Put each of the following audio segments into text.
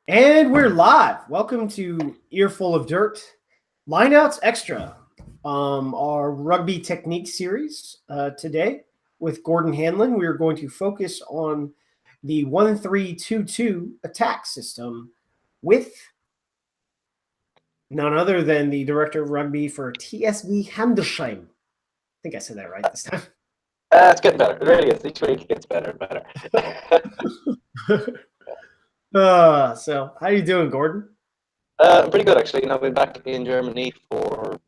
And we're live. Welcome to Earful of Dirt, Lineouts Extra, our rugby technique series today with Gordon Hanlon. We are going to focus on the 1-3-2-2 attack system with none other than the director of rugby for TSV Handschuhsheim. I think I said that right this time. It's getting better. It really is. Each week it gets better and better. So how you doing, Gordon? Pretty good, actually. I've been back in Germany for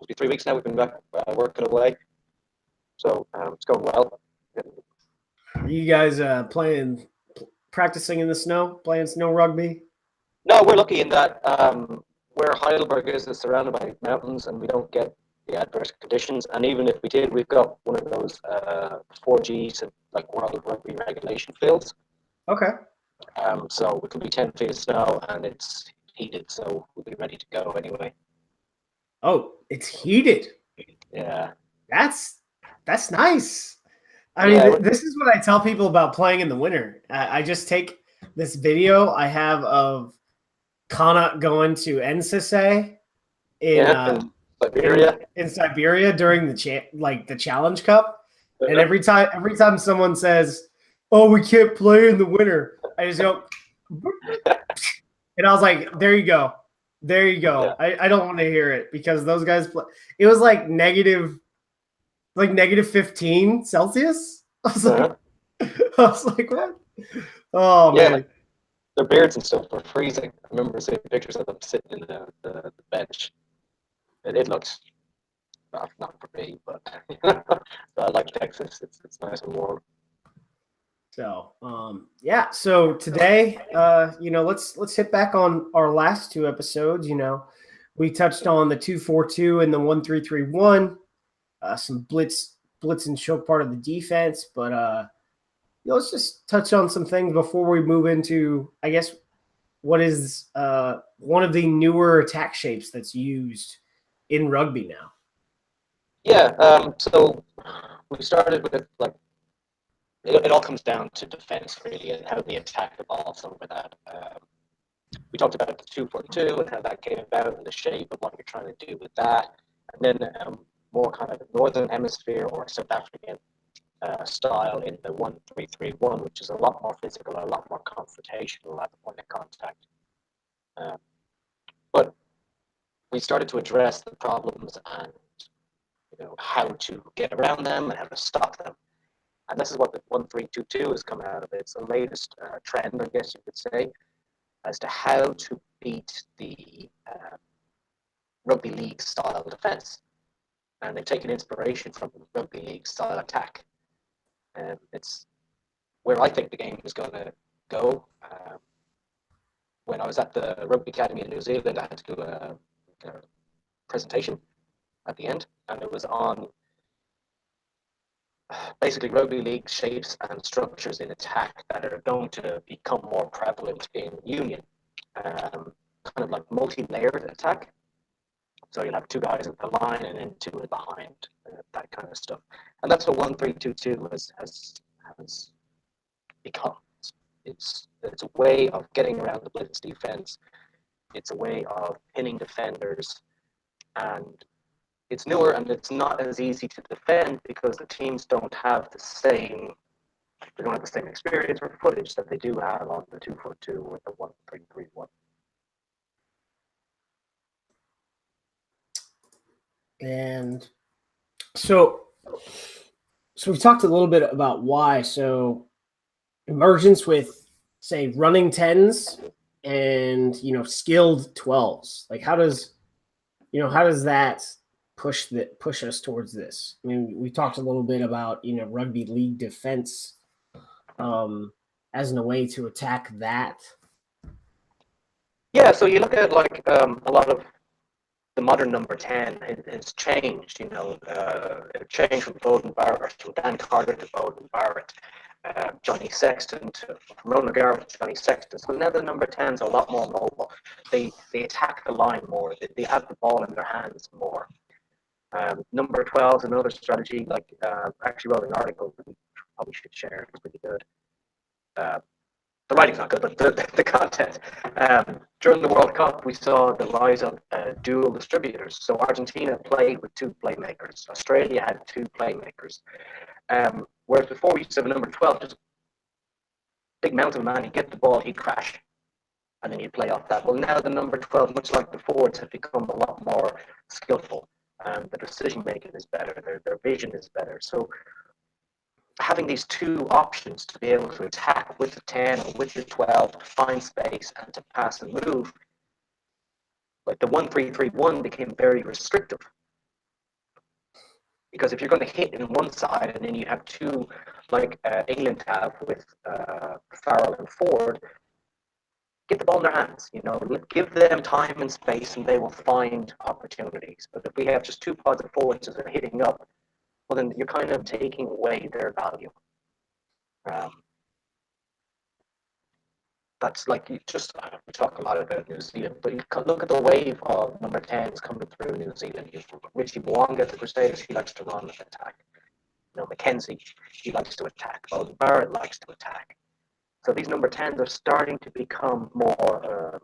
maybe 3 weeks now. We've been back working away. So it's going well. Are you guys practicing in the snow, playing snow rugby? No, we're lucky in that where Heidelberg is surrounded by mountains and we don't get the adverse conditions. And even if we did, we've got one of those 4Gs, like World Rugby regulation fields. Okay. So it can be 10 feet of snow and it's heated, so we'll be ready to go anyway. Oh, it's heated. Yeah. That's nice. I mean, this is what I tell people about playing in the winter. I just take this video I have of Connacht going to NCSA in Siberia. In Siberia during the Challenge Cup, and every time someone says, "Oh, we can't play in the winter," I just go, and I was like, "There you go, there you go." Yeah. I don't want to hear it because those guys play. It was like negative 15 Celsius. I was like, what? Oh man. Their beards and stuff were freezing. I remember seeing pictures of them sitting in the bench. It looks not for me, but I like Texas. It's nice and warm. So yeah. So today, let's hit back on our last two episodes. We touched on the 2-4-2 and the 1-3-3-1. Some blitz and choke part of the defense, but let's just touch on some things before we move into, I guess, what is one of the newer attack shapes that's used in rugby now. Yeah. So we started with it all comes down to defense really, and how the attack evolves over that. We talked about the 2-4-2 and how that came about, and the shape of what you're trying to do with that, and then more kind of Northern Hemisphere or South African style in the 1-3-3-1, which is a lot more physical, a lot more confrontational at the point of contact. But we started to address the problems and how to get around them and how to stop them. And this is what the 1-3-2-2 has come out of. It's the latest trend, I guess you could say, as to how to beat the rugby league style defense. And they've taken inspiration from the rugby league style attack. And it's where I think the game is going to go. When I was at the Rugby Academy in New Zealand, I had to do a presentation at the end, and it was on basically rugby league shapes and structures in attack that are going to become more prevalent in union. Kind of like multi-layered attack. So you'll have two guys at the line and then two behind, that kind of stuff. And that's what 1-3-2-2 has become. It's a way of getting around the blitz defense. It's a way of pinning defenders, and it's newer and it's not as easy to defend because the teams don't have the same experience or footage that they do have on the 2-4-2 or the 1-3-3-1. And so we've talked a little bit about why. So emergence with, say, running 10s and skilled 12s. Like how does that push us towards this? I mean, we talked a little bit about rugby league defense as a way to attack that. Yeah, so you look at a lot of the modern number 10, it's changed. It changed from Bowden Barrett to Dan Carter to Bowden Barrett, Johnny Sexton to Ronan Garrett to Johnny Sexton. So now the number 10s are a lot more mobile. They attack the line more. They have the ball in their hands more. Number 12 is another strategy. Actually wrote an article that we probably should share. It's pretty good. the writing's not good, but the content. During the World Cup, we saw the rise of dual distributors. So Argentina played with two playmakers. Australia had two playmakers. Whereas before we used to have a number 12, just big mountain man, he'd get the ball, he'd crash, and then you'd play off that. Well, now the number 12, much like the forwards, have become a lot more skillful. The decision making is better, their vision is better. So having these two options to be able to attack with the 10 or with the 12, to find space and to pass and move, like the 1-3-3-1 became very restrictive. Because if you're going to hit in one side and then you have two, like England have with Farrell and Ford, get the ball in their hands, give them time and space and they will find opportunities. But if we have just two pods of forwards that are hitting up, well, then you're kind of taking away their value. That's like we talk a lot about New Zealand, but you look at the wave of number 10s coming through New Zealand. You've Richie Mwanga, the Crusaders, he likes to run and attack. Mackenzie, he likes to attack. Bowden Barrett likes to attack. So these number 10s are starting to become more,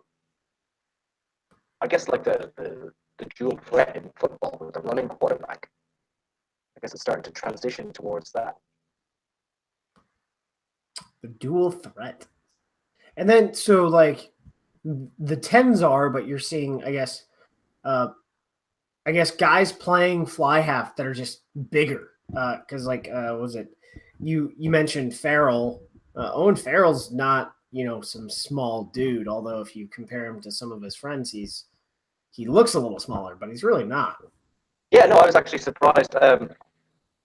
I guess, like the dual threat in football with the running quarterback. I guess it's starting to transition towards that. The dual threat. And then, so like the 10s are, but you're seeing, I guess, guys playing fly half that are just bigger. Because was it you mentioned Farrell? Owen Farrell's not some small dude. Although if you compare him to some of his friends, he looks a little smaller, but he's really not. Yeah, no, I was actually surprised. I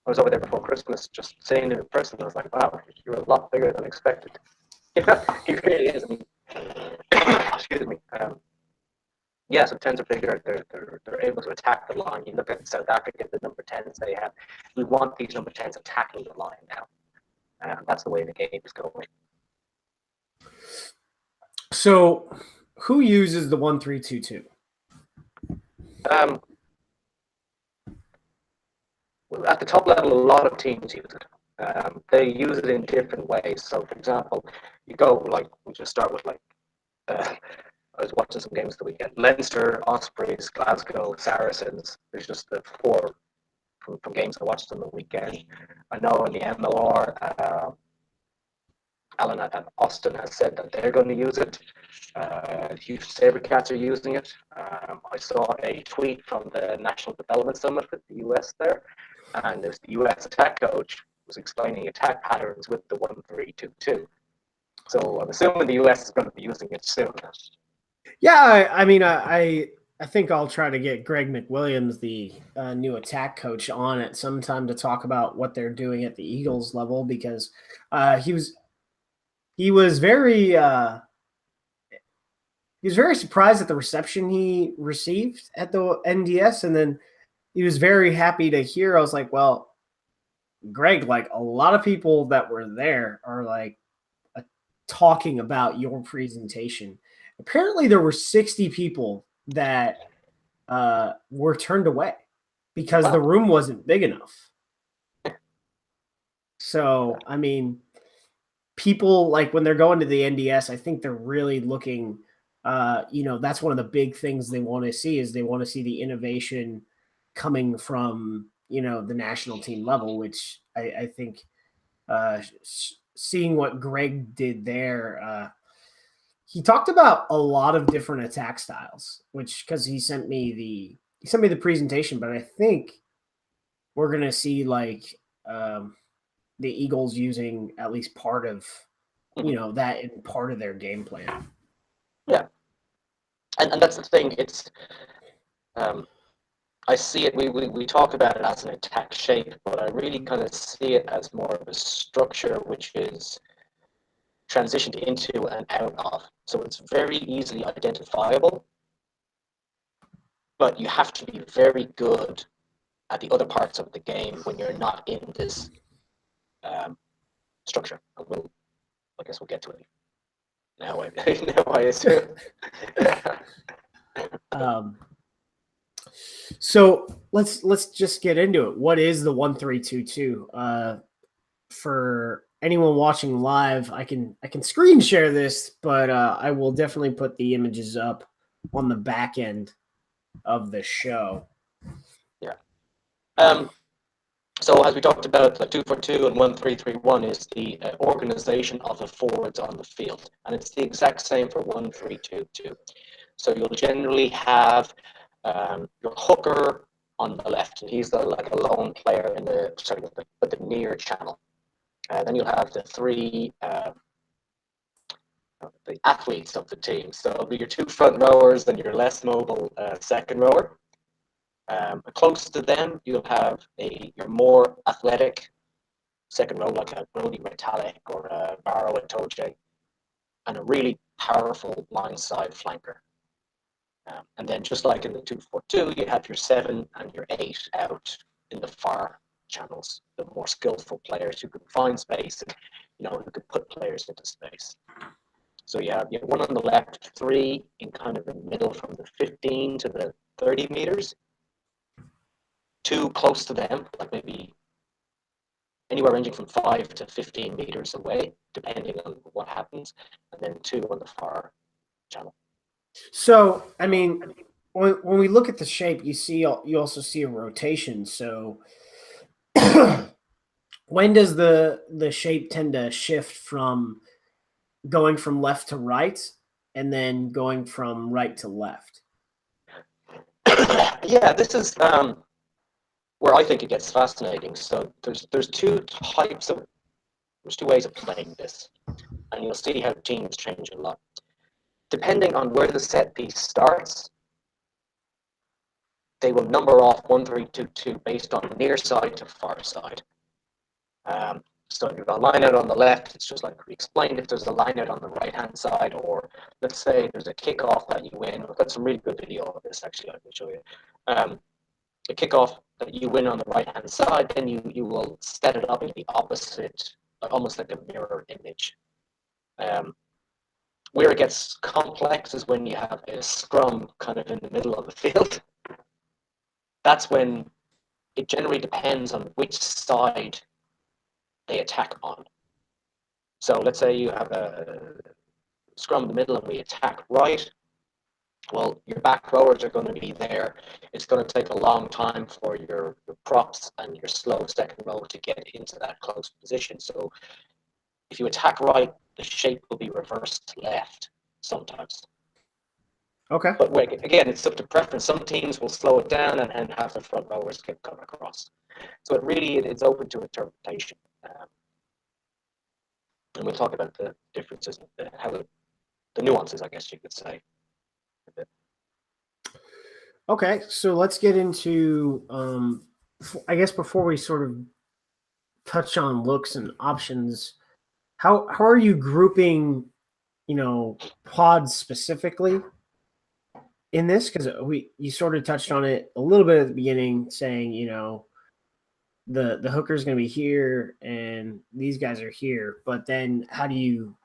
was over there before Christmas, just seeing him in person. I was like, wow, you're a lot bigger than expected. Yeah, he really is. I mean, excuse me. Yeah, so 10s are bigger. They're able to attack the line. You look at South Africa, the number 10s they have. We want these number 10s attacking the line now. That's the way the game is going. So, who uses the 1-3-2-2? At the top level, a lot of teams use it. They use it in different ways. So, for example, you go we just start with I was watching some games the weekend. Leinster, Ospreys, Glasgow, Saracens. There's just the four from games I watched on the weekend. I know in the MLR, Alain and Austin has said that they're going to use it. Huge Sabercats are using it. I saw a tweet from the National Development Summit with the US there, and there's the US attack coach was explaining attack patterns with the 1-3-2-2. So I'm assuming the US is going to be using it soon. Yeah, I mean, I think I'll try to get Greg McWilliams, the new attack coach, on at some time to talk about what they're doing at the Eagles level, because he was very surprised at the reception he received at the NDS, and then he was very happy to hear. I was like, well, Greg, like a lot of people that were there are like talking about your presentation. Apparently there were 60 people that were turned away because the room wasn't big enough. So, I mean, people like when they're going to the NDS, I think they're really looking, that's one of the big things they want to see is they want to see the innovation coming from, the national team level, which I think seeing what Greg did there, he talked about a lot of different attack styles, which because he sent me the presentation, but I think we're gonna see the Eagles using at least part of that in part of their game plan. Yeah, and that's the thing. It's I see it. We talk about it as an attack shape, but I really kind of see it as more of a structure, which is transitioned into and out of. So it's very easily identifiable, but you have to be very good at the other parts of the game when you're not in this structure. I guess we'll get to it now. I assume. So let's just get into it. What is the 1-3-2-2? For anyone watching live, I can screen share this, but I will definitely put the images up on the back end of the show. Yeah. So as we talked about, like 2-4-2 and 1-3-3-1 is the organization of the forwards on the field, and it's the exact same for 1-3-2-2. So you'll generally have your hooker on the left, and he's like a lone player in the near channel. Then you'll have the three the athletes of the team. So it'll be your two front rowers and your less mobile second rower. Close to them, you'll have your more athletic second row, like a Brody Metallic or a Barrow Itoje, and a really powerful line side flanker. And then just like in the 2-4-2, you have your 7 and your 8 out in the far channels, the more skillful players who can find space and, who can put players into space. So you have one on the left, 3 in kind of the middle from the 15 to the 30 meters, 2 close to them, like maybe anywhere ranging from 5 to 15 meters away, depending on what happens, and then 2 on the far channel. So, I mean, when we look at the shape, you also see a rotation. So, when does the shape tend to shift from going from left to right, and then going from right to left? Yeah, this is where I think it gets fascinating. So there's two ways of playing this, and you'll see how teams change a lot depending on where the set piece starts. They will number off 1-3-2-2 based on near side to far side. So if you've got a line out on the left, it's just like we explained. If there's a line out on the right hand side, or let's say there's a kickoff that you win. We've got some really good video of this actually. I can show you. A kickoff that you win on the right hand side, then you will set it up in the opposite, almost like a mirror image. Where it gets complex is when you have a scrum kind of in the middle of the field. That's when it generally depends on which side they attack on. So let's say you have a scrum in the middle and we attack right. Well, your back rowers are going to be there. It's going to take a long time for your props and your slow second row to get into that close position. So if you attack right, the shape will be reversed left sometimes. Okay. But again, it's up to preference. Some teams will slow it down and have the front rowers come across. So it's open to interpretation. And we'll talk about the differences, the nuances, I guess you could say. Okay, so let's get into, I guess before we sort of touch on looks and options, how are you grouping, pods specifically in this? Because you sort of touched on it a little bit at the beginning, saying, the hooker is going to be here and these guys are here, but then how do you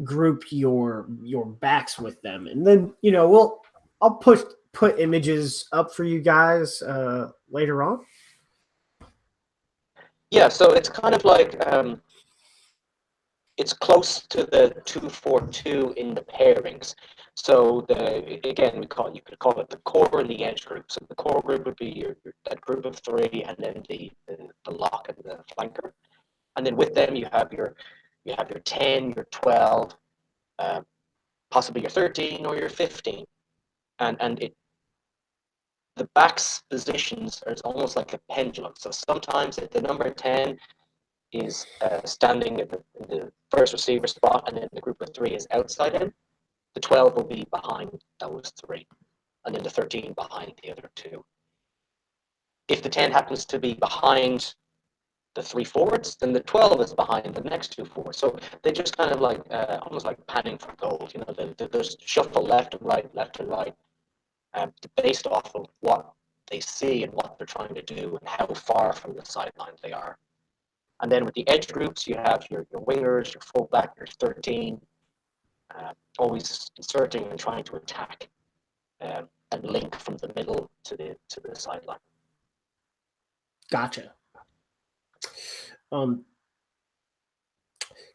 group your backs with them? And then I'll put images up for you guys later on. Yeah, so it's kind of like it's close to the 2-4-2 in the pairings. So you could call it the core and the edge group. So the core group would be that group of 3, and then the lock and the flanker. And then with them you have your 10, your 12, possibly your 13 or your 15. And the back's positions are almost like a pendulum. So sometimes the number 10 is standing in the first receiver spot, and then the group of 3 is outside him. The 12 will be behind those 3, and then the 13 behind the other 2. If the 10 happens to be behind the 3 forwards, then the 12 is behind the next 2 forwards. So they just kind of like almost like panning for gold. They just shuffle left and right, based off of what they see and what they're trying to do and how far from the sideline they are. And then with the edge groups, you have your wingers, your fullback, your 13, always inserting and trying to attack and link from the middle to the sideline. Gotcha.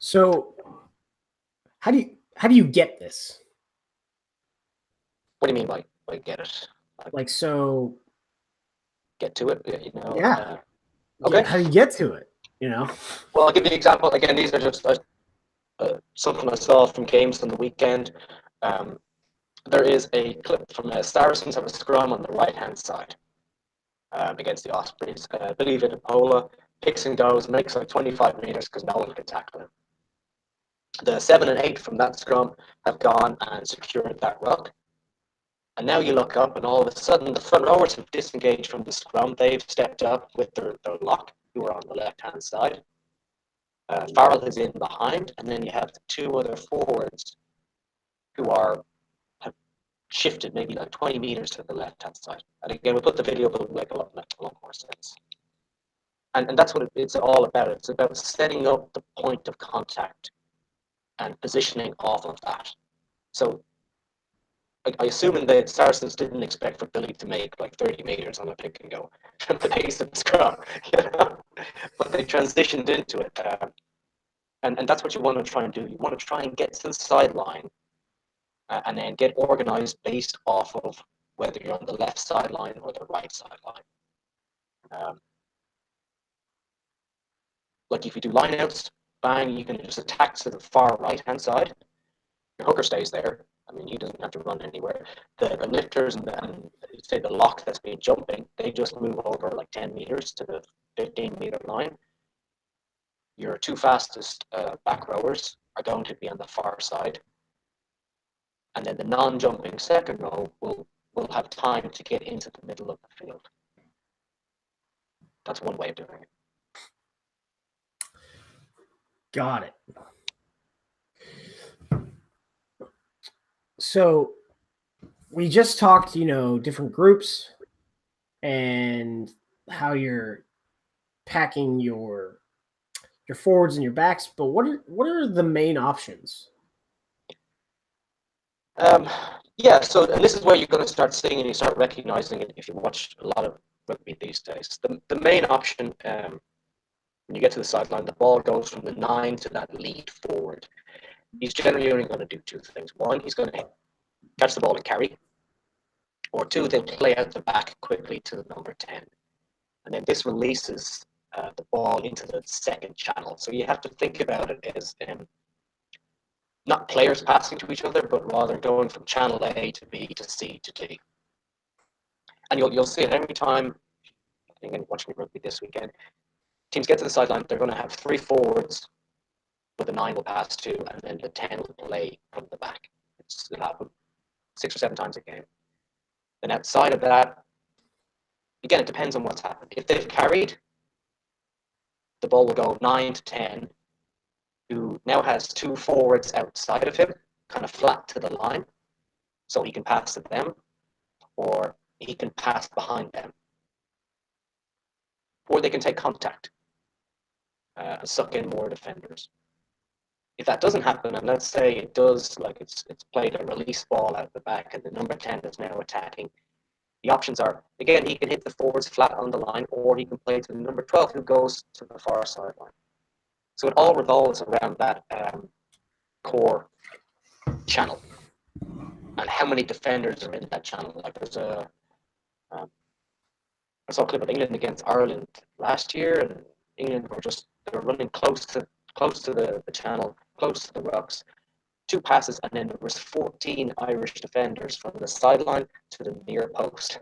So how do you get this? What do you mean by get it? Like, so Get to it, yeah, okay. how do you get to it? Well, I'll give you an example. Again, these are just something I saw from games on the weekend. Um, there is a clip from Saracens have a scrum on the right-hand side against the Ospreys. I believe it Apola picks and goes, makes like 25 meters because no one can tackle him. The 7 and 8 from that scrum have gone and secured that ruck. And now you look up, and all of a sudden, the front rowers have disengaged from the scrum. They've stepped up with their lock, who are on the left-hand side. Farrell is in behind, and then you have the two other forwards who have shifted maybe like 20 meters to the left-hand side. And again, we'll put the video, but it'll make a lot more sense. And that's what it's all about. It's about setting up the point of contact and positioning off of that. So I assume the Saracens didn't expect for Billy to make like 30 meters on a pick and go from the base of the scrum, but they transitioned into it. And that's what you want to try and do. You want to try and get to the sideline and then get organized based off of whether you're on the left sideline or the right sideline. Like if you do lineouts, bang, you can just attack to the far right-hand side. Your hooker stays there. I mean, he doesn't have to run anywhere. The lifters and say the lock that's been jumping, they just move over like 10 meters to the 15-meter line. Your two fastest back rowers are going to be on the far side. And then the non-jumping second row will have time to get into the middle of the field. That's one way of doing it. Got it. So we just talked, different groups and how you're packing your forwards and your backs, but what are the main options? Yeah, so and this is where you're going to start seeing and you start recognizing it if you watch a lot of rugby these days. The main option, when you get to the sideline, the ball goes from the 9 to that lead forward. He's generally only going to do two things. One, he's going to catch the ball and carry. Or two, they'll play out the back quickly to the number 10. And then this releases the ball into the second channel. So you have to think about it as not players passing to each other, but rather going from channel A to B to C to D. And you'll see it every time. I think I'm watching rugby this weekend. Teams get to the sideline, they're going to have three forwards, but the 9 will pass to, and then the 10 will play from the back. It'll happen 6 or 7 times a game. Then outside of that, again, it depends on what's happened. If they've carried, the ball will go 9 to 10, who now has 2 forwards outside of him, kind of flat to the line, so he can pass to them, or he can pass behind them. Or they can take contact, suck in more defenders. If that doesn't happen, and let's say it does, like it's played a release ball out the back and the number 10 is now attacking, the options are, again, he can hit the forwards flat on the line, or he can play to the number 12 who goes to the far sideline. So it all revolves around that core channel and how many defenders are in that channel. Like there's I saw a clip of England against Ireland last year, and England they were running close to the channel, close to the rucks. 2 passes, and then there was 14 Irish defenders from the sideline to the near post.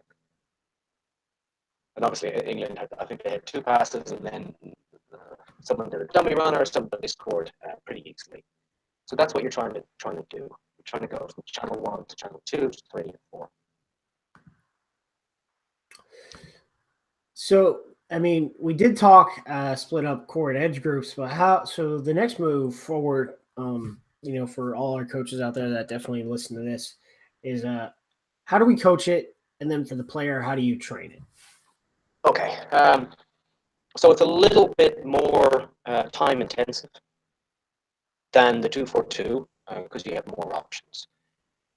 And obviously England I think they had 2 passes, and then someone did a dummy run or somebody scored pretty easily. So that's what you're trying to do. You're trying to go from channel 1 to channel 2 to 3 and 4. So, I mean, we did talk split up core and edge groups, but so the next move forward, for all our coaches out there that definitely listen to this is how do we coach it? And then for the player, how do you train it? Okay. So it's a little bit more time intensive than the 2-4-2 because you have more options.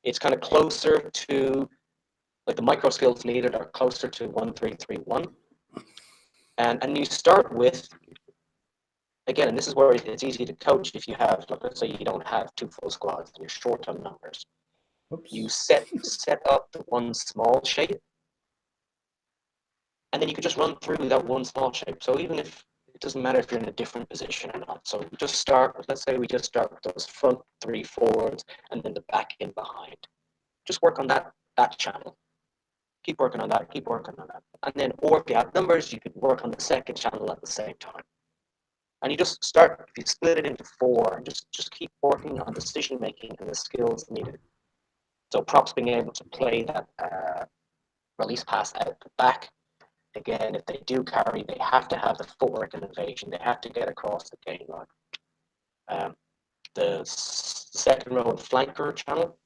It's kind of closer to, like the micro skills needed are closer to 1-3-3-1. And you start with again, and this is where it's easy to coach if you have, like, let's say you don't have two full squads and you're short on numbers. Oops. You set up the one small shape, and then you could just run through that one small shape. So even if it doesn't matter if you're in a different position or not. So just start with, let's say we just start with those front 3 forwards and then the back in behind. Just work on that channel. Keep working on that, keep working on that. And then, or if you have numbers, you could work on the second channel at the same time. And you just start, if you split it into 4, and just keep working on decision making and the skills needed. So props being able to play that release pass out the back. Again, if they do carry, they have to have the footwork and evasion. They have to get across the game line. The second row and flanker channel,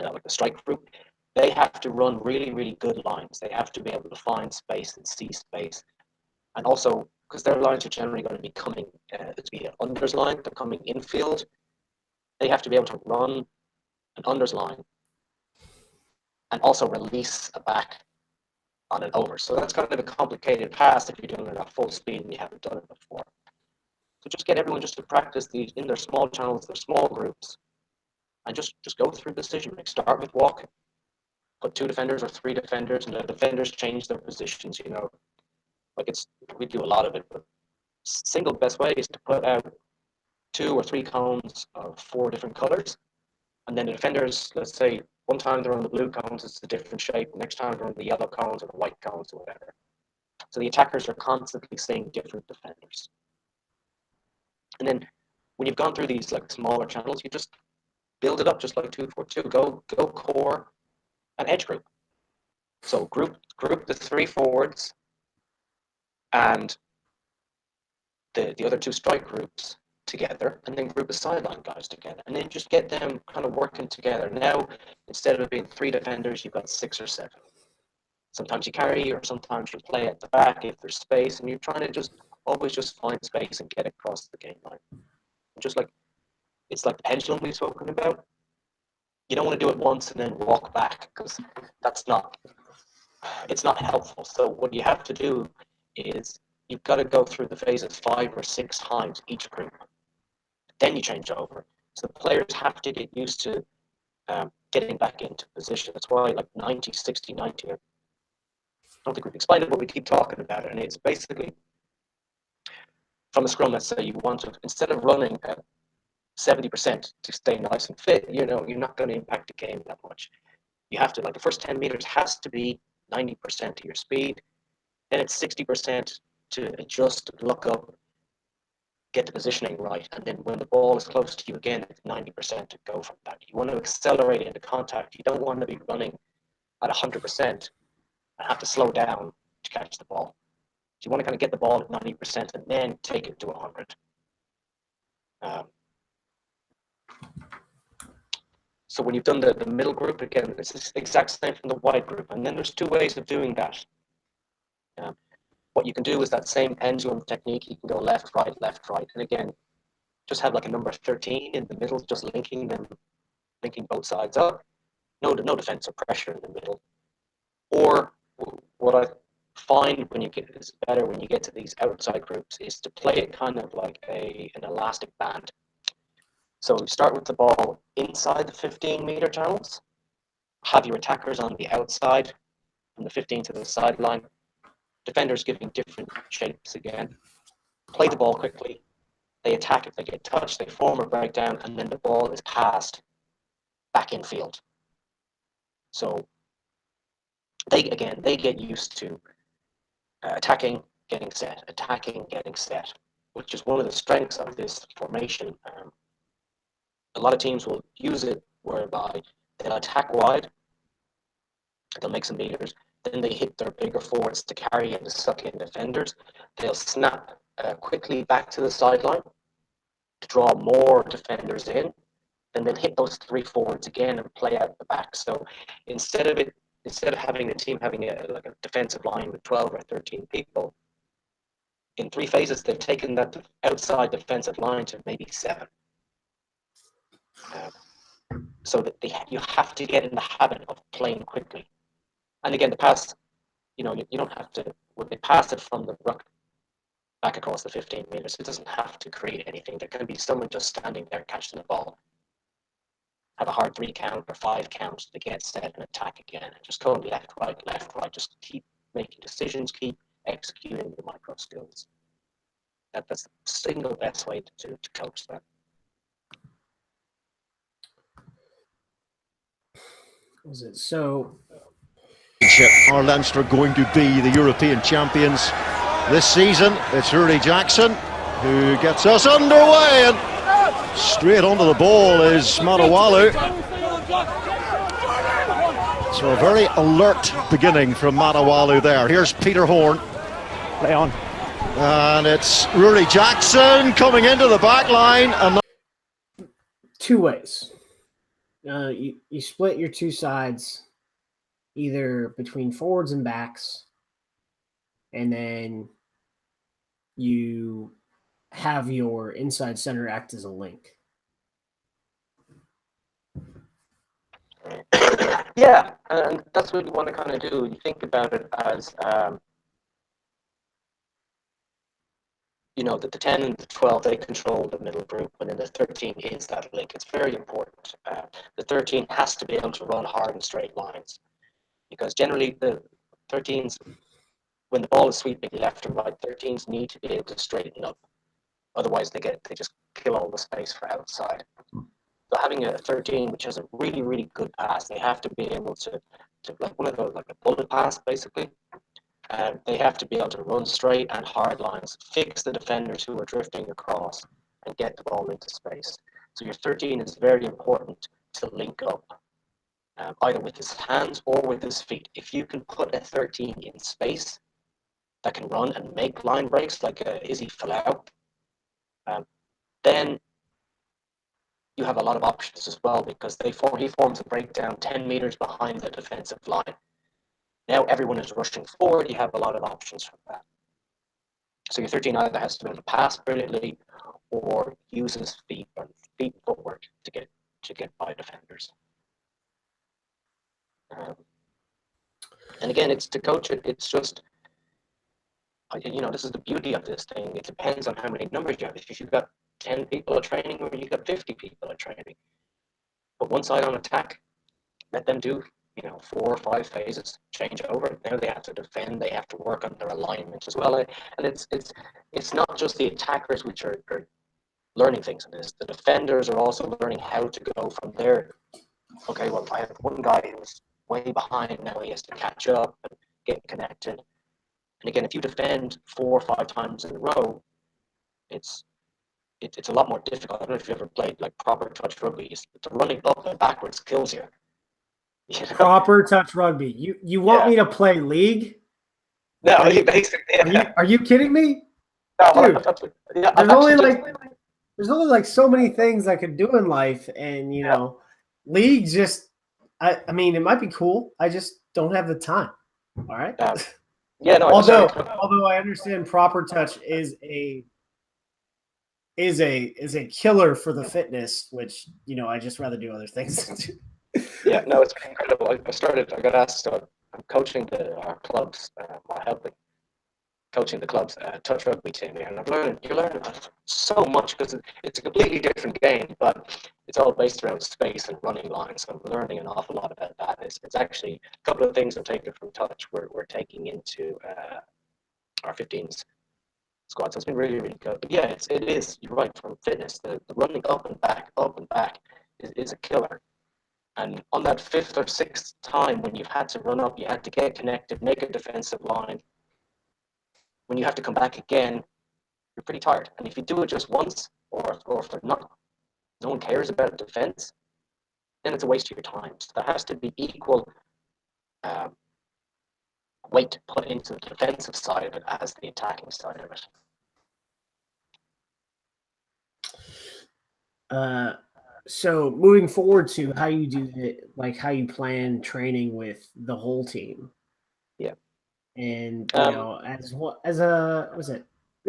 like the strike group, they have to run really, really good lines. They have to be able to find space and see space. And also, because their lines are generally going to be coming to be an unders line, they're coming infield, they have to be able to run an unders line and also release a back on an over. So that's kind of a complicated pass if you're doing it at full speed and you haven't done it before. So just get everyone just to practice these in their small channels, their small groups, and just go through the decision. Like start with walking, put 2 defenders or 3 defenders, and the defenders change their positions. Like we do a lot of it, but single best way is to put out 2 or 3 cones of 4 different colors, and then the defenders, let's say one time they're on the blue cones, it's a different shape. Next time they're on the yellow cones or the white cones or whatever. So the attackers are constantly seeing different defenders. And then when you've gone through these like smaller channels, you just build it up just like 2-4-2. Go core and edge group. So group the 3 forwards and the other 2 strike groups together, and then group the sideline guys together, and then just get them kind of working together. Now, instead of being 3 defenders, you've got 6 or 7. Sometimes you carry, or sometimes you play at the back if there's space, and you're trying to always just find space and get across the game line. Just like it's like the pendulum we've spoken about. You don't want to do it once and then walk back, because it's not helpful. So what you have to do is you've got to go through the phases 5 or 6 times each group. Then you change over. So the players have to get used to getting back into position. That's why like 90, 60, 90. I don't think we've explained it, but we keep talking about it. And it's basically from a scrum, let's say you want to, instead of running at 70% to stay nice and fit, you're not going to impact the game that much. You have to, like the first 10 meters has to be 90% of your speed. Then it's 60% to adjust, look up, get the positioning right. And then when the ball is close to you again, it's 90% to go from that. You want to accelerate into contact. You don't want to be running at 100% and have to slow down to catch the ball. So you want to kind of get the ball at 90% and then take it to 100. So when you've done the middle group, again, it's the exact same from the wide group. And then there's 2 ways of doing that. What you can do is that same pendulum technique. You can go left, right. And again, just have like a number 13 in the middle, just linking both sides up. No defensive pressure in the middle. Or what I find is better when you get to these outside groups is to play it kind of like an elastic band. So you start with the ball inside the 15-meter channels, have your attackers on the outside, from the 15 to the sideline, defenders giving different shapes again, play the ball quickly, they attack if they get touched, they form a breakdown, and then the ball is passed back in field. So they get used to attacking, getting set, which is one of the strengths of this formation. A lot of teams will use it whereby they'll attack wide, they'll make some meters, then they hit their bigger forwards to carry and to suck in defenders. They'll snap quickly back to the sideline to draw more defenders in, and then hit those 3 forwards again and play out the back. So instead of having the team having a defensive line with 12 or 13 people, in 3 phases they've taken that outside defensive line to maybe 7. So that you have to get in the habit of playing quickly. And again, the pass, you don't have to. When they pass it from the ruck, back across the 15 meters. It doesn't have to create anything. There can be someone just standing there catching the ball. Have a hard 3 count or 5 counts to get set and attack again. And just go left, right. Just keep making decisions, keep executing the micro skills. That's the single best way to coach that. Was it so? Are Leinster going to be the European champions this season? It's Rory Jackson who gets us underway, and straight onto the ball is Matawalu. So a very alert beginning from Matawalu there. Here's Peter Horn. Play on. And it's Rory Jackson coming into the back line. And 2 ways. You split your 2 sides either between forwards and backs, and then you have your inside center act as a link. Yeah, and that's what you want to kind of do. You think about it as, that the 10 and the 12, they control the middle group, and then the 13 is that link. It's very important. The 13 has to be able to run hard and straight lines, because generally the 13s, when the ball is sweeping left or right, 13s need to be able to straighten up. Otherwise, they just kill all the space for outside. So having a 13 which has a really, really good pass, they have to be able to like one of those, like a bullet pass, basically. They have to be able to run straight and hard lines, fix the defenders who are drifting across, and get the ball into space. So your 13 is very important to link up, either with his hands or with his feet. If you can put a 13 in space that can run and make line breaks like Izzy Folau, then you have a lot of options as well, because he forms a breakdown 10 meters behind the defensive line. Now everyone is rushing forward. You have a lot of options from that. So your 13 either has to be able to pass brilliantly or use his feet footwork to get by defenders. And again, it's to coach it. It's just, this is the beauty of this thing. It depends on how many numbers you have. If you've got 10 people at training, or you've got 50 people at training, put one side on attack, let them do 4 or 5 phases, change over. Now they have to defend. They have to work on their alignment as well. And it's not just the attackers which are learning things in this. The defenders are also learning how to go from there. Okay, well, I have one guy who's way behind. Now he has to catch up and get connected. And again, if you defend 4 or 5 times in a row, it's a lot more difficult. I don't know if you ever played like proper touch rugby. The running up and backwards kills you. Proper touch rugby. You want me to play league? No, you basically. Yeah. Are you kidding me? No, dude, there's only like so many things I could do in life, and league just. I mean, it might be cool. I just don't have the time. All right. Yeah. No. Although I understand proper touch is a killer for the fitness, which I just rather do other things. Yeah, no, it's incredible. I got asked, I'm coaching our clubs, helping coaching the club's touch rugby team here, and you learn so much, because it's a completely different game, but it's all based around space and running lines. So I'm learning an awful lot about that. It's actually a couple of things I'm taking from touch we're taking into our 15s squad. So it's been really, really good. But yeah, it is. You're right. From fitness, the running up and back is a killer. And on that 5th or 6th time when you've had to run up, you had to get connected, make a defensive line. When you have to come back again, you're pretty tired. And if you do it just once, or if they're not, no one cares about defense, then it's a waste of your time. So there has to be equal weight put into the defensive side of it as the attacking side of it. So moving forward to how you do it, like how you plan training with the whole team. Yeah. And this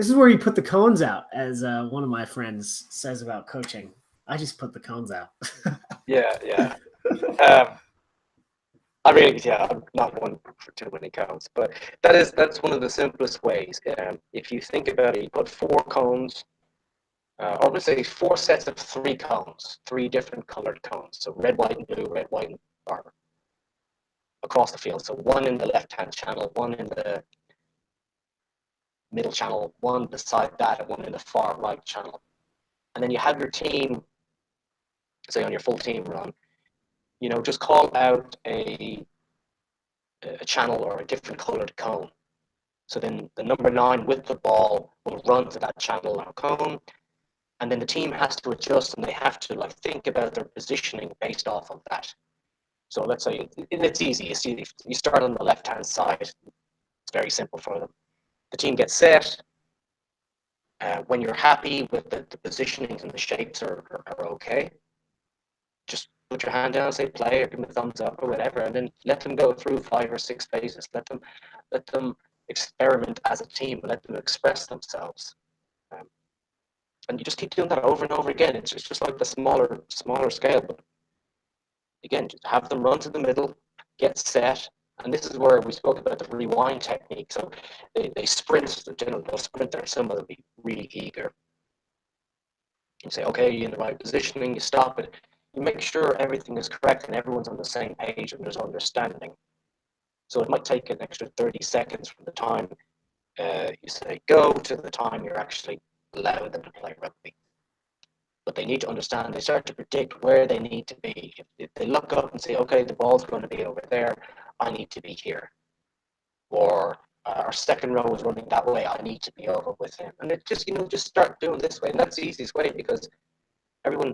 is where you put the cones out, as one of my friends says about coaching. I just put the cones out. Yeah. I'm not one for too many cones, but that's one of the simplest ways. If you think about it, you put 4 cones, or let's say 4 sets of 3 cones, 3 different colored cones. So red, white, and blue, red, white, and or across the field. So one in the left-hand channel, one in the middle channel, one beside that, and one in the far right channel. And then you have your team, say on your full team run, just call out a channel or a different colored cone. So then the number 9 with the ball will run to that channel or cone, and then the team has to adjust and they have to think about their positioning based off of that. So let's say it's easy. You start on the left-hand side. It's very simple for them. The team gets set. When you're happy with the positionings and the shapes are okay, just put your hand down, say play, or give them a thumbs up or whatever, and then let them go through 5 or 6 phases. Let them experiment as a team. Let them express themselves. And you just keep doing that over and over again. It's just like the smaller scale, but again, just have them run to the middle, get set, and this is where we spoke about the rewind technique. So they sprint, they'll sprint there, some of them be really eager. You say, okay, you're in the right positioning, you stop it, you make sure everything is correct and everyone's on the same page and there's understanding. So it might take an extra 30 seconds from the time you say go to the time you're actually allowing them to play rugby. But they need to understand, they start to predict where they need to be. If they look up and say, okay, the ball's going to be over there, I need to be here. Or our second row is running that way, I need to be over with him. And it just start doing this way. And that's the easiest way because everyone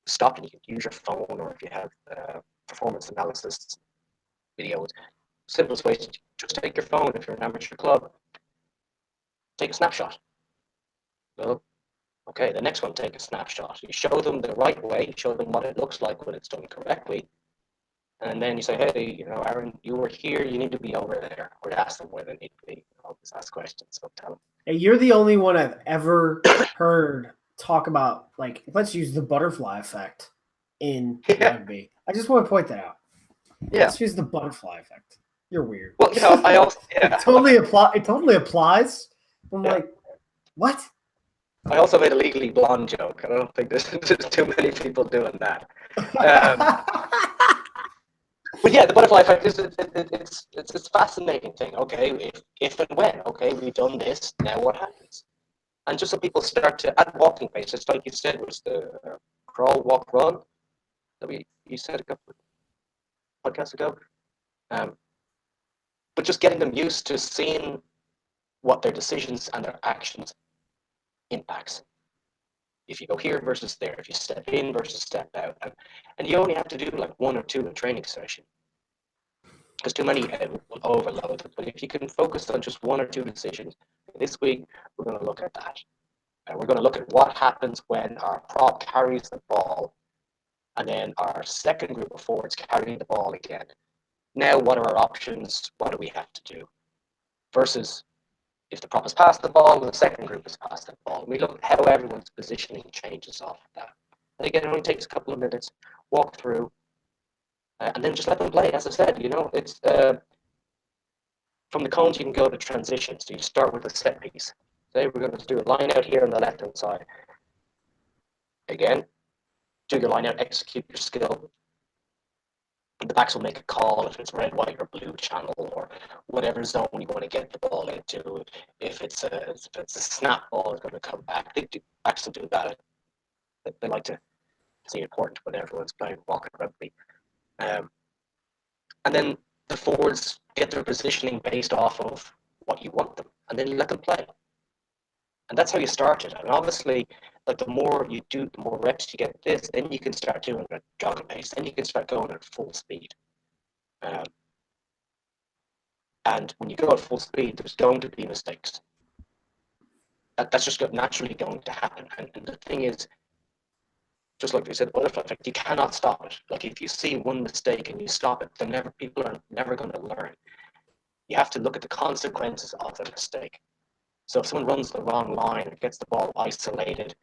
stop and you can use your phone, or if you have performance analysis videos. Simplest way is just take your phone if you're an amateur club. Take a snapshot. Well, okay, the next one, take a snapshot. You show them the right way, show them what it looks like when it's done correctly. And then you say, hey, Aaron, you were here, you need to be over there. Or ask them where they need to be. Just ask questions, so tell them. Hey, you're the only one I've ever heard talk about, let's use the butterfly effect in rugby. I just want to point that out. Yeah. Let's use the butterfly effect. You're weird. Well, I also... Yeah. It totally applies. I'm like, what? I also made a Legally Blonde joke. I don't think there's too many people doing that. But yeah, the butterfly effect is it's a fascinating thing. Okay, if and when, okay, we've done this, now what happens? And just so people start to, at walking pace, just like you said, was the crawl, walk, run that you said a couple of podcasts ago. But just getting them used to seeing what their decisions and their actions impacts. If you go here versus there, if you step in versus step out, and you only have to do 1 or 2 in a training session, because too many will overload it. But if you can focus on just 1 or 2 decisions, this week we're going to look at that. We're going to look at what happens when our prop carries the ball, and then our second group of forwards carry the ball again. Now, what are our options? What do we have to do? Versus if the prop has passed the ball, the second group has passed the ball. We look at how everyone's positioning changes off of that. And again, it only takes a couple of minutes, walk through, and then just let them play. As I said, it's from the cones you can go to transitions. So you start with a set piece. Say we're going to do a line out here on the left-hand side. Again, do your line out, execute your skill. The backs will make a call if it's red, white, or blue channel, or whatever zone you want to get the ball into. If it's a snap ball, it's going to come back. Backs will do that. They like to see important when everyone's playing pocket rugby. And then the forwards get their positioning based off of what you want them, and then you let them play. And that's how you start it. And obviously, the more you do, the more reps you get this, then you can start doing a jogging pace. Then you can start going at full speed. And when you go at full speed, there's going to be mistakes. That's just naturally going to happen. And the thing is, just like we said, butterfly effect, you cannot stop it. If you see one mistake and you stop it, people are never going to learn. You have to look at the consequences of the mistake. So if someone runs the wrong line and gets the ball isolated,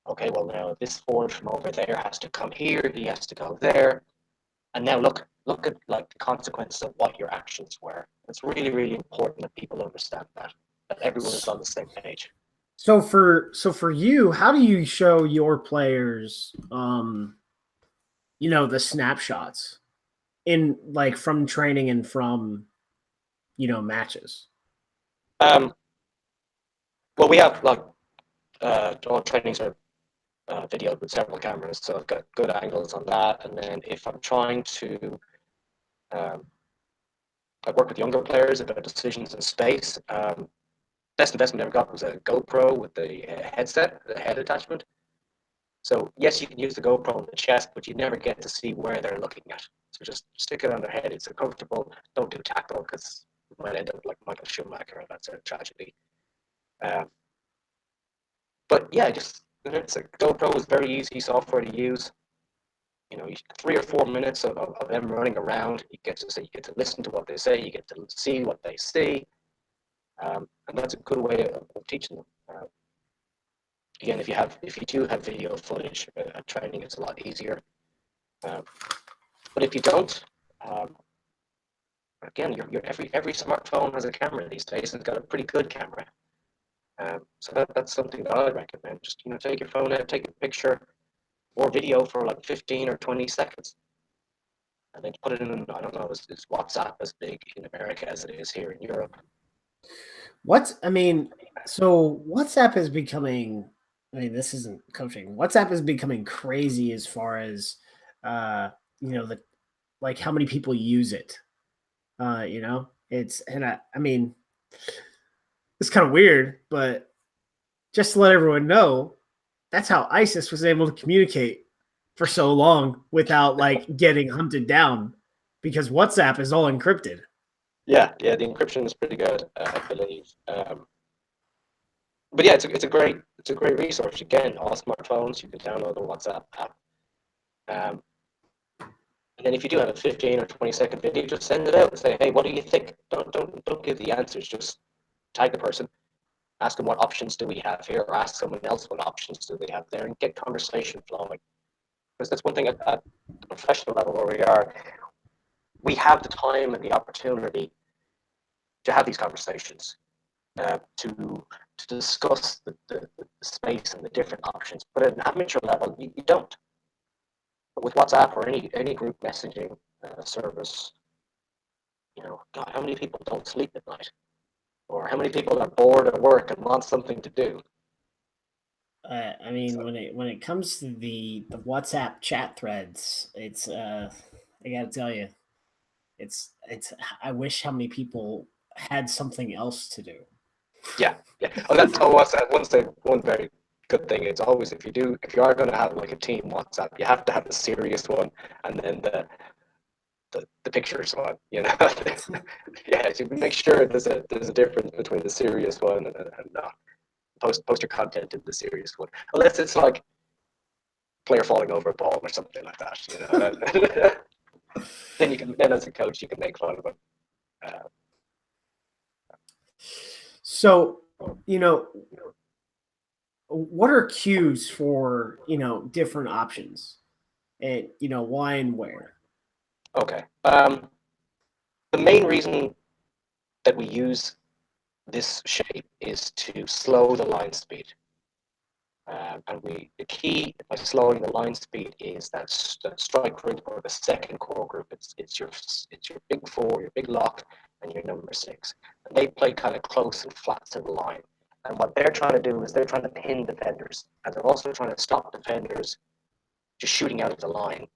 okay, well now this forward from over there has to come here, he has to go there. And now look, look at like the consequences of what your actions were. It's really, really important that people understand that everyone is on the same page. So for you, how do you show your players, the snapshots in like from training and from, matches? Well, we have like all trainings are videoed with several cameras, so I've got good angles on that. And then if I'm trying to, I work with younger players about decisions in space. Best investment I ever got was a GoPro with the headset, the head attachment. So yes, you can use the GoPro on the chest, but you never get to see where they're looking at. So just stick it on their head. It's comfortable. Don't do tackle because you might end up like Michael Schumacher, and that's a tragedy. But yeah, it's a GoPro is very easy software to use. 3 or 4 minutes of them running around. You get to listen to what they say. You get to see what they see, and that's a good way of teaching them. Again, if you do have video footage at training, it's a lot easier. But if you don't, again, every smartphone has a camera these days, and it's got a pretty good camera. So that's something that I recommend. Just take your phone out, take a picture or video for like 15 or 20 seconds, and then put it in. I don't know, is WhatsApp as big in America as it is here in Europe? So WhatsApp is becoming. This isn't coaching. WhatsApp is becoming crazy as far as, like how many people use it. It's it's kind of weird, but just to let everyone know, that's how ISIS was able to communicate for so long without like getting hunted down, because WhatsApp is all encrypted. Yeah, the encryption is pretty good, I believe. But yeah, it's a great resource. Again, all smartphones, you can download the WhatsApp app. And then if you do have a 15 or 20-second video, just send it out and say, hey, what do you think? Don't give the answers. Just tag the person, ask them what options do we have here, or ask someone else what options do we have there, and get conversation flowing. Because that's one thing at the professional level where we are. We have the time and the opportunity to have these conversations, to discuss the space and the different options. But at an amateur level, you don't. But with WhatsApp or any group messaging service, God, how many people don't sleep at night? Or how many people are bored at work and want something to do? When it comes to the WhatsApp chat threads, it's I gotta tell you, it's I wish how many people had something else to do. Yeah. Oh, that's WhatsApp. One very good thing is always if you are going to have like a team WhatsApp, you have to have the serious one and then the pictures one. Yeah, to make sure there's a difference between the serious one and not. Post your content in the serious one, unless it's like player falling over a ball or something like that. Then as a coach you can make fun of it. So, what are cues for different options, and why and where? Okay. The main reason that we use this shape is to slow the line speed. And the key by slowing the line speed is that strike group or the second core group. It's your big four, your big lock, and your number 6. And they play kind of close and flat to the line. And what they're trying to do is they're trying to pin defenders, and they're also trying to stop defenders just shooting out of the line,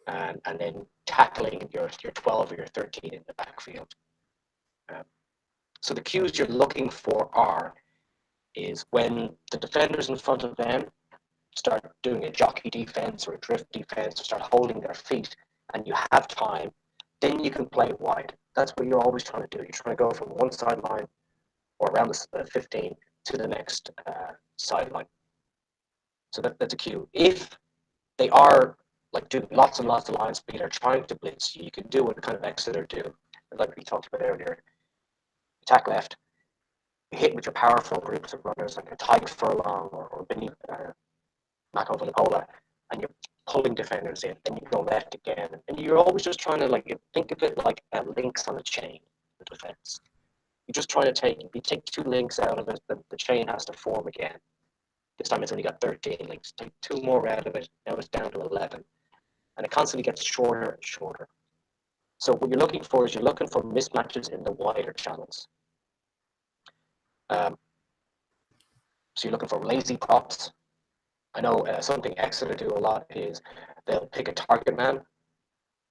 and then tackling your 12 or your 13 in the backfield. So the cues you're looking for is when the defenders in front of them start doing a jockey defense or a drift defense, or start holding their feet, and you have time, then you can play wide. That's what you're always trying to do. You're trying to go from one sideline or around the 15 to the next sideline. So that's a cue. If they are like doing lots and lots of line speed or trying to blitz, you can do what kind of Exeter do, like we talked about earlier. Attack left, you hit with your powerful groups of runners like a tight furlong or Benny McAvanapola, and you pulling defenders in, and you go left again. And you're always just trying to, like, think of it like links on a chain, the defense. You're just trying to take, if you take 2 links out of it, the chain has to form again. This time it's only got 13 links. Take 2 more out of it, now it's down to 11. And it constantly gets shorter and shorter. So what you're looking for is you're looking for mismatches in the wider channels. So you're looking for lazy props. I know something Exeter do a lot is they'll pick a target man,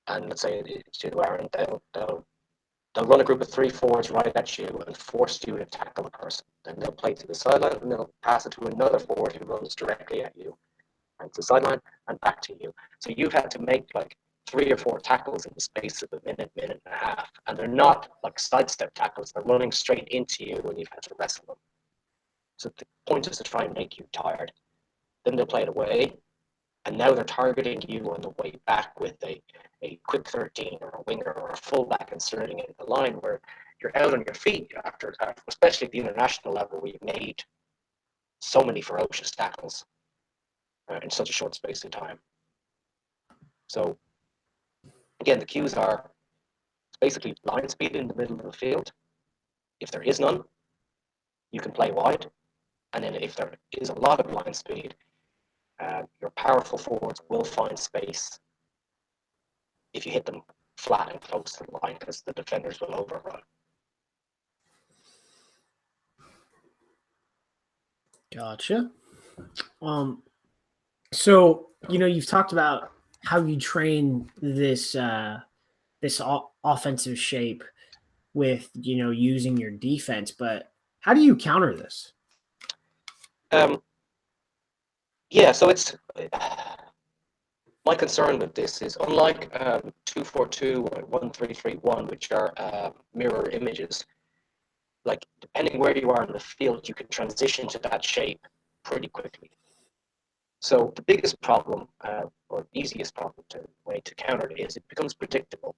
and let's say it's you, Aaron, they'll run a group of 3 forwards right at you and force you to tackle the person. Then they'll play to the sideline and they'll pass it to another forward who runs directly at you, and to the sideline and back to you. So you've had to make like 3 or 4 tackles in the space of a minute and a half, and they're not like sidestep tackles. They're running straight into you when you've had to wrestle them. So the point is to try and make you tired. Then they'll play it away, and now they're targeting you on the way back with a quick 13 or a winger or a fullback inserting into the line where you're out on your feet after especially at the international level where you've made so many ferocious tackles in such a short space of time. So again, the cues are basically line speed in the middle of the field. If there is none, you can play wide. And then if there is a lot of line speed, your powerful forwards will find space if you hit them flat and close to the line because the defenders will overrun. Gotcha. So, you've talked about how you train this offensive shape with, using your defense, but how do you counter this? So it's my concern with this is unlike 2-4-2 or 1-3-3-1, which are mirror images. Like depending where you are in the field, you can transition to that shape pretty quickly. So the biggest problem, or easiest problem way to counter it is it becomes predictable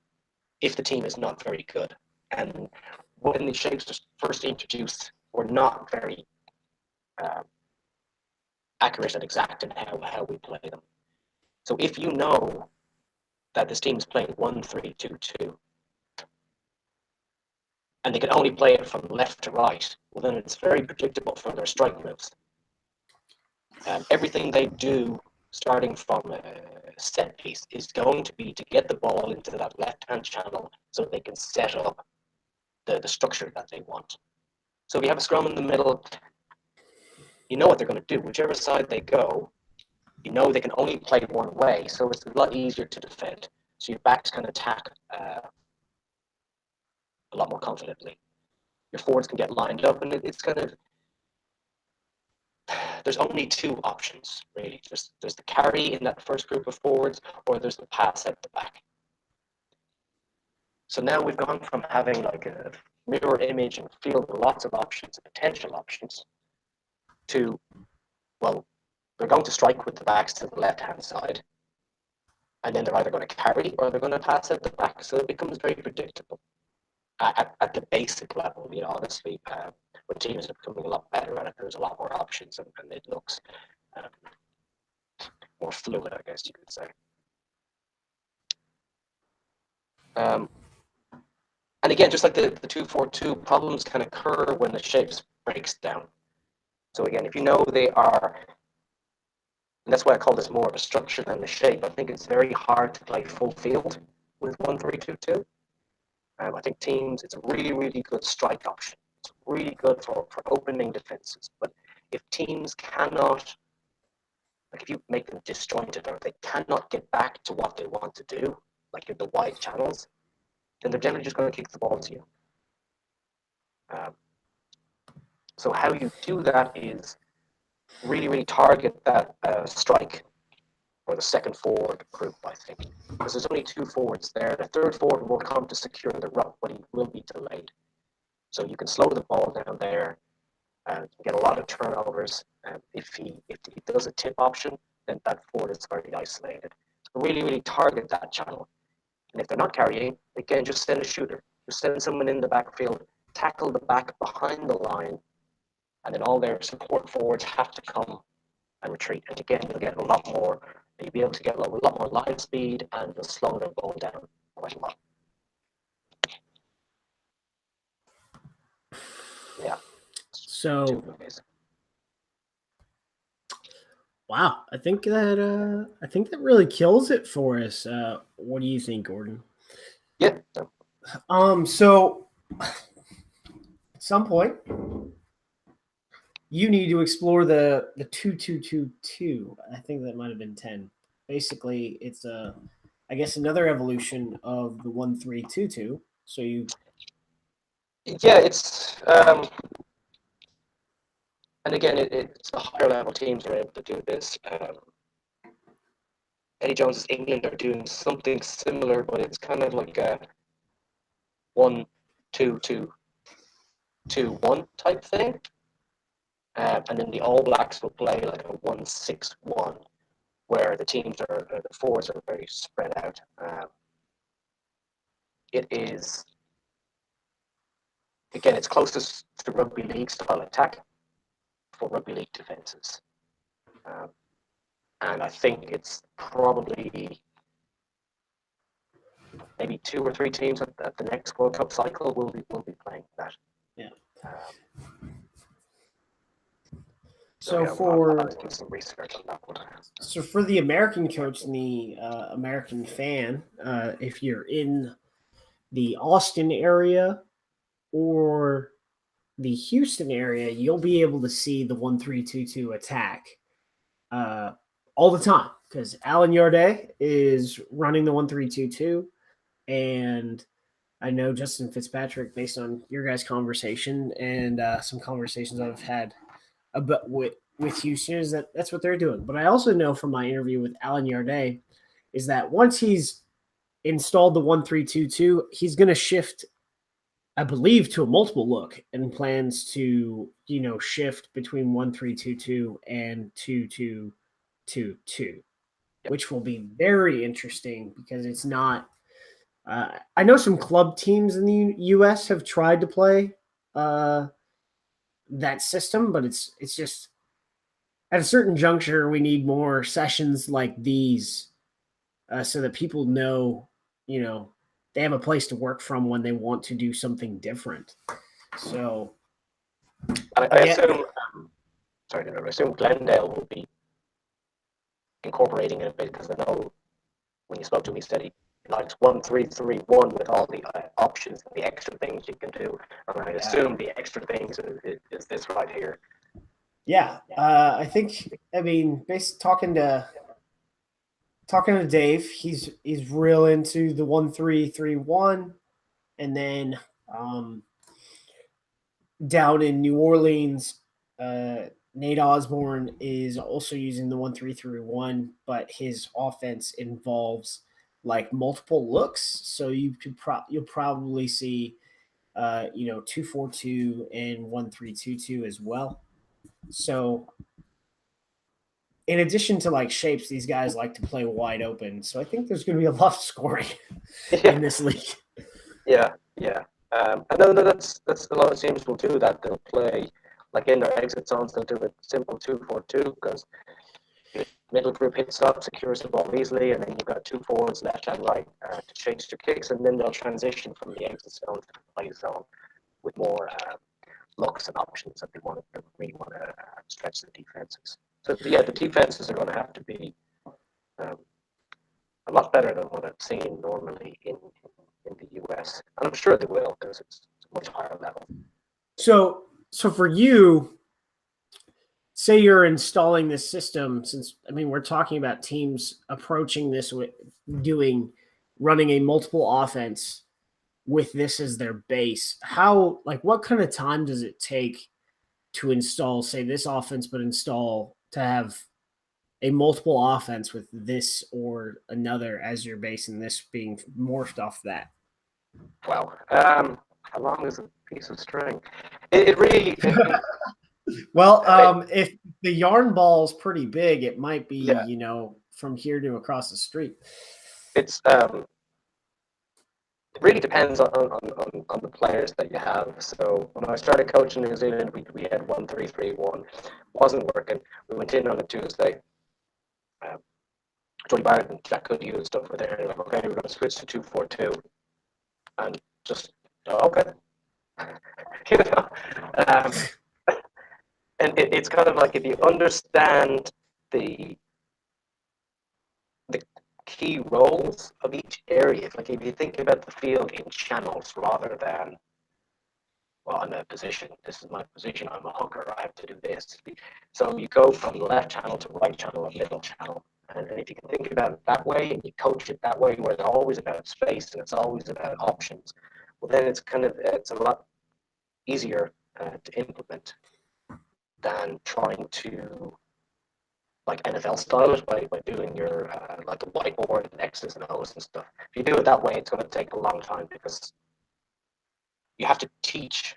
if the team is not very good. And when the shapes were first introduced, were not very accurate and exact in how we play them. So if you know that this team is playing 1-3-2-2, and they can only play it from left to right, well then it's very predictable for their strike moves. Everything they do, starting from a set piece, is going to be to get the ball into that left-hand channel so they can set up the structure that they want. So if you have a scrum in the middle, you know what they're going to do. Whichever side they go, you know they can only play one way, so it's a lot easier to defend. So your backs can attack a lot more confidently. Your forwards can get lined up, and it's kind of, there's only 2 options, really. There's the carry in that first group of forwards, or there's the pass at the back. So now we've gone from having like a mirror image and field with lots of options, potential options, to, well, they're going to strike with the backs to the left-hand side, and then they're either going to carry or they're going to pass at the back. So it becomes very predictable at the basic level. Obviously, when teams are becoming a lot better at it, there's a lot more options, and it looks more fluid, I guess you could say. And again, just like the 2-4-2, problems can occur when the shapes breaks down. So again, if you know they are, and that's why I call this more of a structure than the shape. I think it's very hard to play full field with 1-3-2-2. I think teams, it's a really, really good strike option. It's really good for opening defenses. But if teams cannot, like if you make them disjointed or if they cannot get back to what they want to do, like in the wide channels, then they're generally just going to kick the ball to you. So how you do that is really, really target that strike or the second forward group, I think. Because there's only 2 forwards there. The third forward will come to secure the ruck, but he will be delayed. So you can slow the ball down there and get a lot of turnovers. And if he does a tip option, then that forward is very isolated. So really, really target that channel. And if they're not carrying, again, just send a shooter. Just send someone in the backfield, tackle the back behind the line, and then all their support forwards have to come and retreat. And again, you'll get a lot more You'll be able to get a lot more line speed and the slower going down quite a lot. Yeah. So, wow, I think that really kills it for us. What do you think, Gordon? Yeah. So at some point, you need to explore the 2-2-2-2. I think that might have been 10. Basically, it's I guess another evolution of the 1-3-2-2. So you. Yeah, it's and again, it's the higher level teams are able to do this. Eddie Jones's England are doing something similar, but it's kind of like a 1-2-2-2-1 type thing. And then the All Blacks will play like a 1-6-1, where the forwards are very spread out. It is, again, it's closest to rugby league style attack for rugby league defenses. And I think it's probably maybe 2 or 3 teams at the next World Cup cycle will be playing that. Yeah. I'll do some research on that one. So for the American coach and the American fan, if you're in the Austin area or the Houston area, you'll be able to see the 1-3-2-2 attack all the time because Alain Hyardet is running the 1-3-2-2, and I know Justin Fitzpatrick, based on your guys' conversation and some conversations I've had about with Houston, is that's what they're doing. But I also know from my interview with Alain Hyardet is that once he's installed the 1-3-2-2, he's going to shift, I believe, to a multiple look and plans to, shift between 1-3-2-2 and 2-2-2-2, which will be very interesting because it's not. I know some club teams in the U.S. have tried to play that system, but it's just at a certain juncture we need more sessions like these so that people know, they have a place to work from when they want to do something different. So I assume Glendale will be incorporating it a bit because I know when you spoke to me, he said he likes 1-3-3-1 with all the options and the extra things you can do. And I assume the extra things is this right here. Yeah, I think. I mean, based talking to Dave, he's real into the 1-3-3-1, and then down in New Orleans, Nate Osborne is also using the 1-3-3-1, but his offense involves like multiple looks. So you'll probably see 2-4-2 and 1-3-2-2 as well. So in addition to like shapes, these guys like to play wide open. So I think there's going to be a lot of scoring in this league. Yeah. And then that's a lot of teams will do that. They'll play like in their exit zones. They'll do a simple 2-4-2 because middle group hits up, secures the ball easily, and then you've got 2 forwards, left and right, to change their kicks, and then they'll transition from the exit zone to the play zone with more looks and options that they really want to stretch the defenses. So yeah, the defenses are going to have to be a lot better than what I've seen normally in the US, and I'm sure they will because it's a much higher level. So for you, say you're installing this system, since we're talking about teams approaching this with running a multiple offense with this as their base. What kind of time does it take to install, say, this offense, but install to have a multiple offense with this or another as your base and this being morphed off that? Wow. How long is a piece of string? It really... Well, if the yarn ball is pretty big, it might be, from here to across the street. It's it really depends on the players that you have. So when I started coaching New Zealand, we had 1-3-3-1. Wasn't working. We went in on a Tuesday. Johnny Barrett and Jack Goody and stuff were there. And like, okay, we're going to switch to 2-4-2, and just okay, you know. And it's kind of like if you understand the key roles of each area, like if you think about the field in channels rather than, well, I'm a position, this is my position, I'm a hooker, I have to do this. So you go from left channel to right channel and middle channel. And if you can think about it that way and you coach it that way, where it's always about space and it's always about options, well, then it's a lot easier to implement than trying to like NFL style it by doing your like the whiteboard and X's and O's and stuff. If you do it that way, it's going to take a long time because you have to teach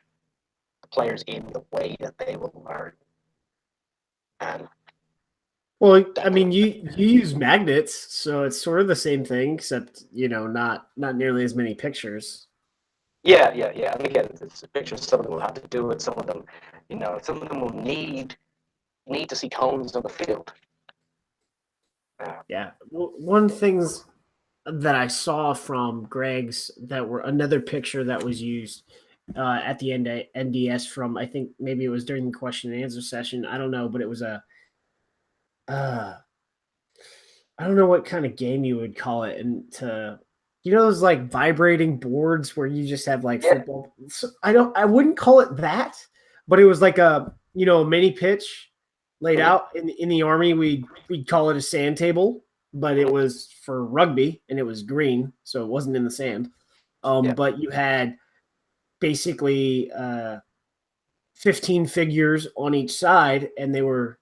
the players in the way that they will learn. And well, I mean, you use magnets, so it's sort of the same thing, except not nearly as many pictures. Yeah. And again, it's pictures. Some of them will have to do it. Some of them, some of them will need to see cones on the field. Yeah. Well, one things that I saw from Greg's that were another picture that was used at the NDS from, I think maybe it was during the question and answer session. I don't know, but it was I don't know what kind of game you would call it. And those like vibrating boards where you just have like football. So I wouldn't call it that, but it was like a mini pitch laid out in the Army. We'd call it a sand table, but it was for rugby and it was green, so it wasn't in the sand. But you had basically 15 figures on each side, and they were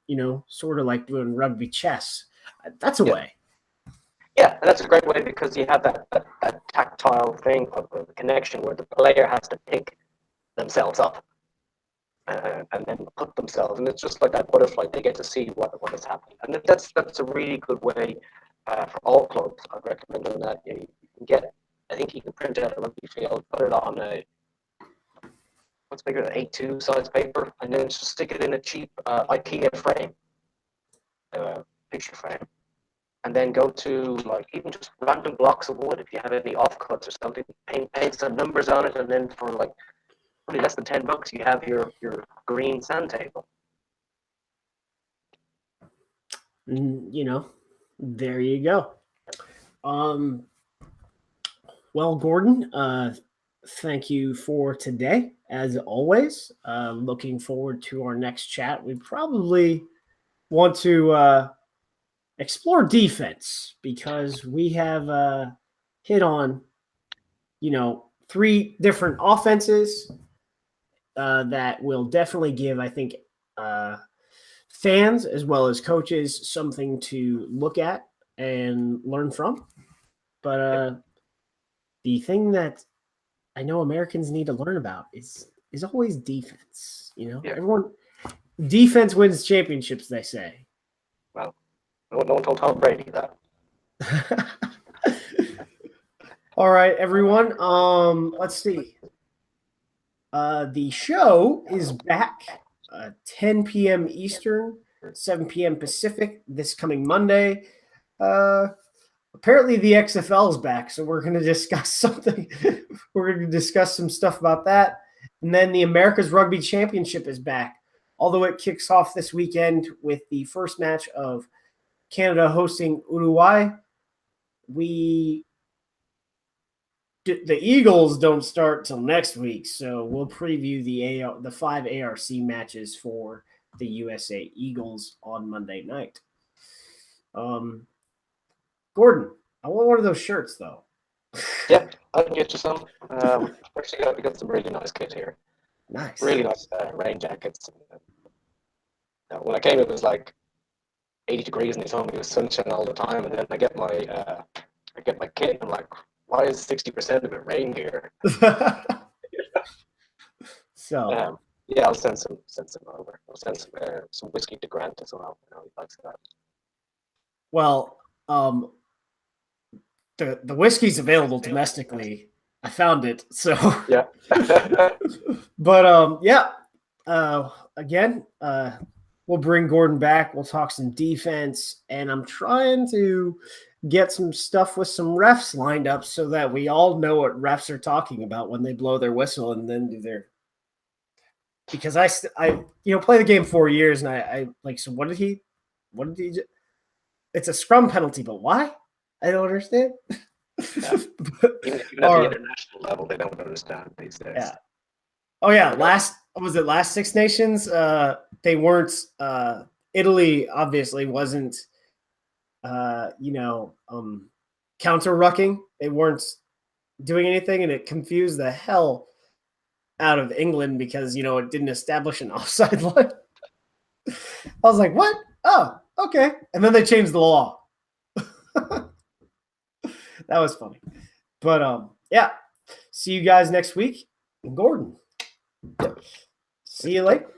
sort of like doing rugby chess. That's a way. Yeah, and that's a great way because you have that tactile thing of the connection where the player has to pick themselves up and then put themselves, and it's just like that butterfly. They get to see what is happening, and that's a really good way for all clubs. I'd recommend doing that. You can get, I think you can print out a rugby field, put it on what's bigger, an A2 size paper, and then just stick it in a cheap IKEA frame, picture frame. And then go to like even just random blocks of wood if you have any offcuts or something. Paint some numbers on it, and then for like probably less than $10, you have your green sand table. There you go. Well, Gordon, thank you for today, as always. Looking forward to our next chat. We probably want to explore defense because we have hit on, 3 different offenses that will definitely give, I think, fans as well as coaches something to look at and learn from. But the thing that I know Americans need to learn about is always defense. Everyone, defense wins championships, they say. Well, no one told Tom Brady that. All right, everyone. Let's see. The show is back 10 p.m. Eastern, 7 p.m. Pacific this coming Monday. Apparently the XFL is back, so we're going to discuss something. We're going to discuss some stuff about that. And then the America's Rugby Championship is back, although it kicks off this weekend with the first match of Canada hosting Uruguay. The Eagles don't start till next week, so we'll preview the 5 ARC matches for the USA Eagles on Monday night. Gordon, I want one of those shirts, though. Yeah, I can get you some. Actually, we got some really nice kit here. Nice. Really nice rain jackets. When I came, it was like 80 degrees, and they told me it was sunshine all the time. And then I get my kit, and I'm like, why is 60% of it rain gear? So I'll send some over. I'll send some whiskey to Grant as well. He likes that. Well, the whiskey's available domestically. I found it. So yeah. But again, we'll bring Gordon back. We'll talk some defense, and I'm trying to get some stuff with some refs lined up so that we all know what refs are talking about when they blow their whistle and then do their. Because I play the game 4 years, and I like. So what did he do? It's a scrum penalty, but why? I don't understand. Yeah. Even at the international level, they don't understand these days. Yeah. Oh yeah, last Six Nations? They weren't. Italy obviously wasn't. Counter rucking. They weren't doing anything, and it confused the hell out of England because it didn't establish an offside line. I was like, what? Oh, okay. And then they changed the law. That was funny. But yeah. See you guys next week. Gordon. See you later.